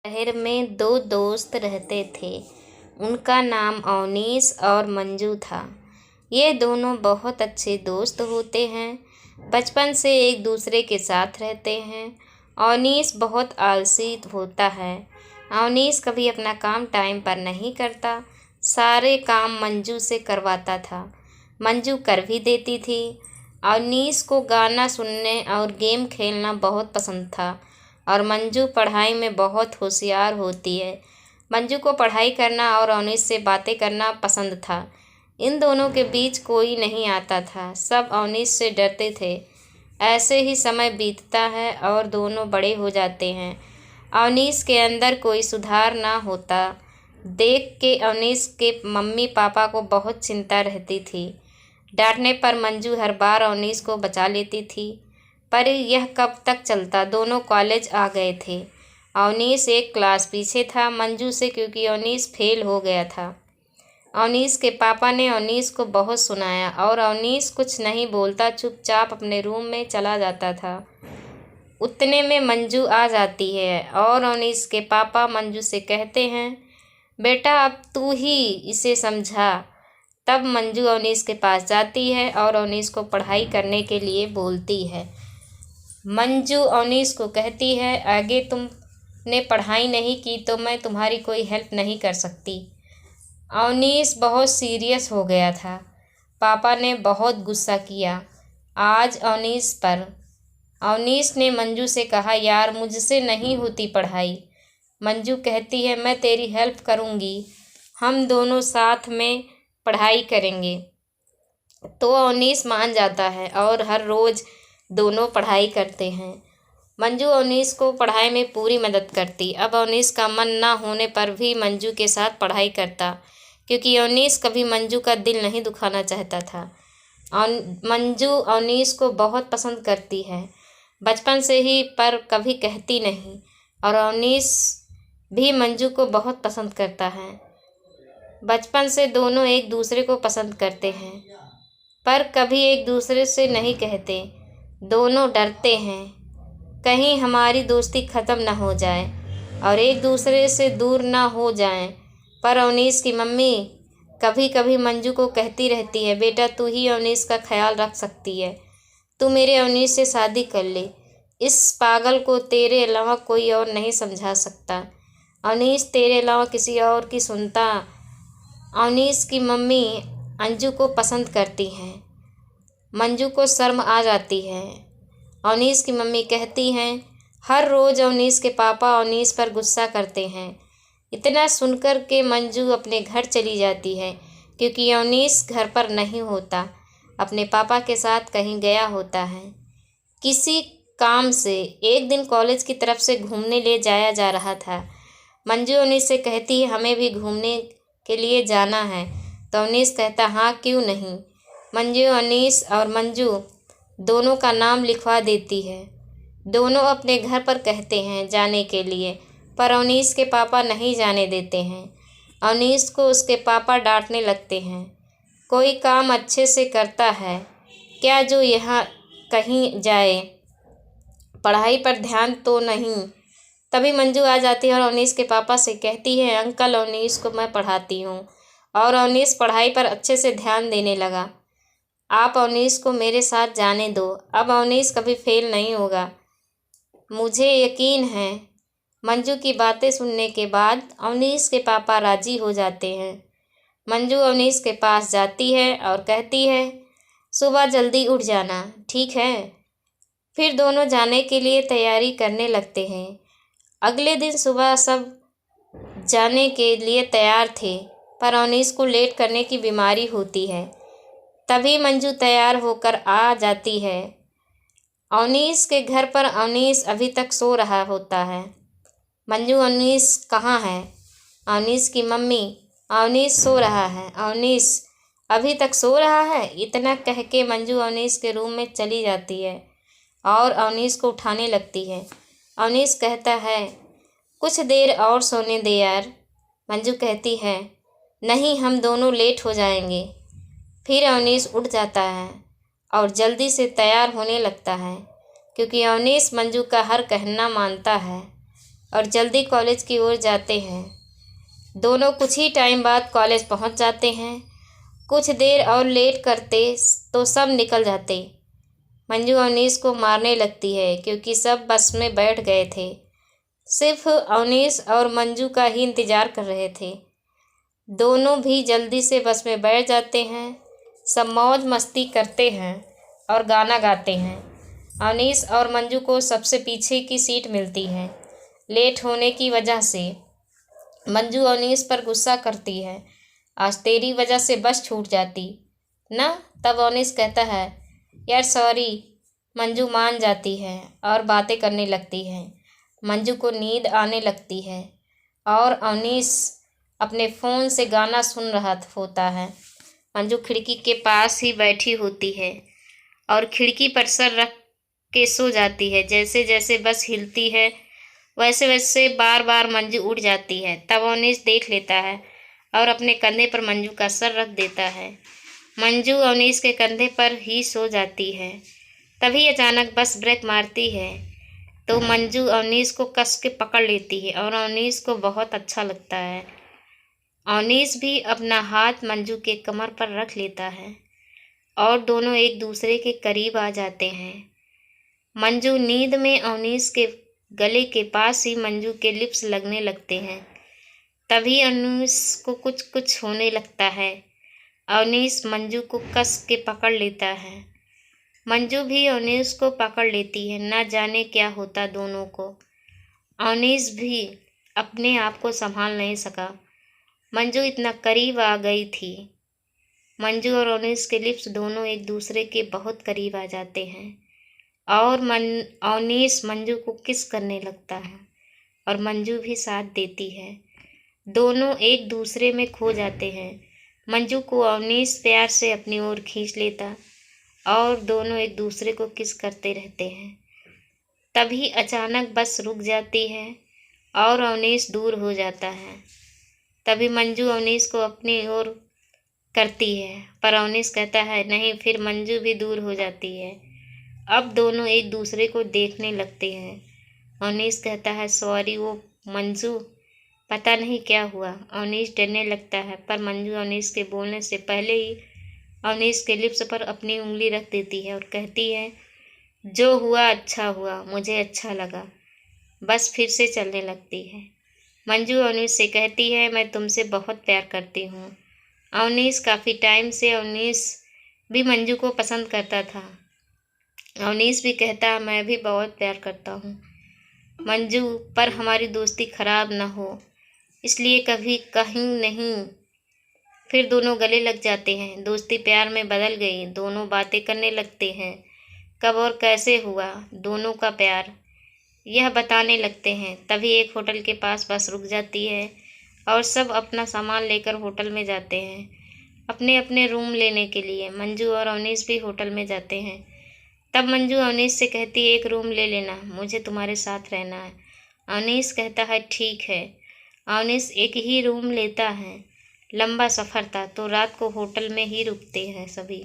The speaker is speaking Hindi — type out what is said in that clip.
शहर में दो दोस्त रहते थे। उनका नाम अवनीश और मंजू था। ये दोनों बहुत अच्छे दोस्त होते हैं। बचपन से एक दूसरे के साथ रहते हैं। अवनीश बहुत आलसी होता है। अवनीश कभी अपना काम टाइम पर नहीं करता। सारे काम मंजू से करवाता था। मंजू कर भी देती थी। अवनीश को गाना सुनने और गेम खेलना बहुत पसंद था और मंजू पढ़ाई में बहुत होशियार होती है। मंजू को पढ़ाई करना और अवनीश से बातें करना पसंद था। इन दोनों के बीच कोई नहीं आता था। सब अवनीश से डरते थे। ऐसे ही समय बीतता है और दोनों बड़े हो जाते हैं। अवनीश के अंदर कोई सुधार ना होता देख के अवनीश के मम्मी पापा को बहुत चिंता रहती थी। डांटने पर मंजू हर बार अवनीश को बचा लेती थी। पर यह कब तक चलता। दोनों कॉलेज आ गए थे। अवनीश एक क्लास पीछे था मंजू से, क्योंकि अवनीश फेल हो गया था। अवनीश के पापा ने अवनीश को बहुत सुनाया और अवनीश कुछ नहीं बोलता, चुपचाप अपने रूम में चला जाता था। उतने में मंजू आ जाती है और अवनीश के पापा मंजू से कहते हैं, बेटा अब तू ही इसे समझा। तब मंजू अवनीश के पास जाती है और अवनीश को पढ़ाई करने के लिए बोलती है। मंजू अवनीश को कहती है, आगे तुमने पढ़ाई नहीं की तो मैं तुम्हारी कोई हेल्प नहीं कर सकती। अवनीश बहुत सीरियस हो गया था। पापा ने बहुत गुस्सा किया आज अवनीश पर। अवनीश ने मंजू से कहा, यार मुझसे नहीं होती पढ़ाई। मंजू कहती है, मैं तेरी हेल्प करूँगी, हम दोनों साथ में पढ़ाई करेंगे। तो अवनीश मान जाता है और हर रोज़ दोनों पढ़ाई करते हैं। मंजू अवनीश को पढ़ाई में पूरी मदद करती। अब अवनीश का मन ना होने पर भी मंजू के साथ पढ़ाई करता, क्योंकि अवनीश कभी मंजू का दिल नहीं दुखाना चाहता था। मंजू अवनीश को बहुत पसंद करती है बचपन से ही, पर कभी कहती नहीं। और अवनीश भी मंजू को बहुत पसंद करता है। बचपन से दोनों एक दूसरे को पसंद करते हैं, पर कभी एक दूसरे से नहीं कहते। दोनों डरते हैं कहीं हमारी दोस्ती ख़त्म ना हो जाए और एक दूसरे से दूर ना हो जाएं। पर अवनीश की मम्मी कभी कभी मंजू को कहती रहती है, बेटा तू ही अवनीश का ख्याल रख सकती है, तू मेरे अवनीश से शादी कर ले। इस पागल को तेरे अलावा कोई और नहीं समझा सकता। अवनीश तेरे अलावा किसी और की सुनता। अवनीश की मम्मी अंजू को पसंद करती हैं। मंजू को शर्म आ जाती है। अवनीश की मम्मी कहती हैं, हर रोज़ अवनीश के पापा अवनीश पर गुस्सा करते हैं। इतना सुनकर के मंजू अपने घर चली जाती है, क्योंकि अवनीश घर पर नहीं होता, अपने पापा के साथ कहीं गया होता है किसी काम से। एक दिन कॉलेज की तरफ से घूमने ले जाया जा रहा था। मंजू अवनीश से कहती है, हमें भी घूमने के लिए जाना है। तो अवनीश कहता, हाँ क्यों नहीं। मंजू अवनीश और मंजू दोनों का नाम लिखवा देती है। दोनों अपने घर पर कहते हैं जाने के लिए, पर अवनीश के पापा नहीं जाने देते हैं। अवनीश को उसके पापा डांटने लगते हैं। कोई काम अच्छे से करता है क्या जो यहाँ कहीं जाए, पढ़ाई पर ध्यान तो नहीं। तभी मंजू आ जाती है और अवनीश के पापा से कहती है, अंकल अवनीश को मैं पढ़ाती हूँ और अवनीश पढ़ाई पर अच्छे से ध्यान देने लगा। आप अवनीश को मेरे साथ जाने दो। अब अवनीश कभी फेल नहीं होगा, मुझे यकीन है। मंजू की बातें सुनने के बाद अवनीश के पापा राजी हो जाते हैं। मंजू अवनीश के पास जाती है और कहती है, सुबह जल्दी उठ जाना, ठीक है। फिर दोनों जाने के लिए तैयारी करने लगते हैं। अगले दिन सुबह सब जाने के लिए तैयार थे, पर अवनीश को लेट करने की बीमारी होती है। तभी मंजू तैयार होकर आ जाती है। अवनीश के घर पर अवनीश अभी तक सो रहा होता है। मंजू, अवनीश कहाँ है। अवनीश की मम्मी, अवनीश सो रहा है। अवनीश अभी तक सो रहा है। इतना कह के मंजू अवनीश के रूम में चली जाती है और अवनीश को उठाने लगती है। अवनीश कहता है, कुछ देर और सोने दे यार। मंजू कहती है, नहीं हम दोनों लेट हो जाएंगे। फिर अवनीश उठ जाता है और जल्दी से तैयार होने लगता है, क्योंकि अवनीश मंजू का हर कहना मानता है। और जल्दी कॉलेज की ओर जाते हैं। दोनों कुछ ही टाइम बाद कॉलेज पहुंच जाते हैं। कुछ देर और लेट करते तो सब निकल जाते। मंजू अवनीश को मारने लगती है क्योंकि सब बस में बैठ गए थे। सिर्फ अवनीश और मंजू का ही इंतज़ार कर रहे थे। दोनों भी जल्दी से बस में बैठ जाते हैं। सब मौज मस्ती करते हैं और गाना गाते हैं। अवनीश और मंजू को सबसे पीछे की सीट मिलती है। लेट होने की वजह से मंजू अवनीश पर गुस्सा करती है। आज तेरी वजह से बस छूट जाती ना। तब अवनीश कहता है, यार सॉरी। मंजू मान जाती है और बातें करने लगती है। मंजू को नींद आने लगती है और अवनीश अपने फ़ोन से गाना सुन रहा होता है। मंजू खिड़की के पास ही बैठी होती है और खिड़की पर सर रख के सो जाती है। जैसे जैसे बस हिलती है वैसे वैसे बार बार मंजू उठ जाती है। तब अवनीश देख लेता है और अपने कंधे पर मंजू का सर रख देता है। मंजू अवनीश के कंधे पर ही सो जाती है। तभी अचानक बस ब्रेक मारती है तो मंजू अवनीश को कस के पकड़ लेती है और अवनीश को बहुत अच्छा लगता है। अवनीश भी अपना हाथ मंजू के कमर पर रख लेता है और दोनों एक दूसरे के करीब आ जाते हैं। मंजू नींद में अवनीश के गले के पास ही मंजू के लिप्स लगने लगते हैं। तभी अवनीश को कुछ कुछ होने लगता है। अवनीश मंजू को कस के पकड़ लेता है। मंजू भी अवनीश को पकड़ लेती है। न जाने क्या होता दोनों को। अवनीश भी अपने आप को संभाल नहीं सका। मंजू इतना करीब आ गई थी। मंजू और अवनीश के लिप्स दोनों एक दूसरे के बहुत करीब आ जाते हैं और अवनीश मंजू को किस करने लगता है और मंजू भी साथ देती है। दोनों एक दूसरे में खो जाते हैं। मंजू को अवनीश प्यार से अपनी ओर खींच लेता और दोनों एक दूसरे को किस करते रहते हैं। तभी अचानक बस रुक जाती है और अवनीश दूर हो जाता है। तभी मंजू अवनीश को अपनी ओर करती है पर अवनीश कहता है नहीं। फिर मंजू भी दूर हो जाती है। अब दोनों एक दूसरे को देखने लगते हैं। अवनीश कहता है सॉरी वो मंजू, पता नहीं क्या हुआ। अवनीश डरने लगता है पर मंजू अवनीश के बोलने से पहले ही अवनीश के लिप्स पर अपनी उंगली रख देती है और कहती है जो हुआ अच्छा हुआ, मुझे अच्छा लगा। बस फिर से चलने लगती है। मंजू अवनीश से कहती है मैं तुमसे बहुत प्यार करती हूँ। अवनीश काफ़ी टाइम से अवनीश भी मंजू को पसंद करता था। अवनीश भी कहता मैं भी बहुत प्यार करता हूँ मंजू, पर हमारी दोस्ती खराब ना हो इसलिए कभी कहीं नहीं। फिर दोनों गले लग जाते हैं। दोस्ती प्यार में बदल गई। दोनों बातें करने लगते हैं। कब और कैसे हुआ दोनों का प्यार यह बताने लगते हैं। तभी एक होटल के पास बस रुक जाती है और सब अपना सामान लेकर होटल में जाते हैं अपने अपने रूम लेने के लिए। मंजू और अवनीश भी होटल में जाते हैं। तब मंजू अवनीश से कहती है एक रूम ले लेना, मुझे तुम्हारे साथ रहना है। अवनीश कहता है ठीक है। अवनीश एक ही रूम लेता है। लंबा सफ़र था तो रात को होटल में ही रुकते हैं सभी।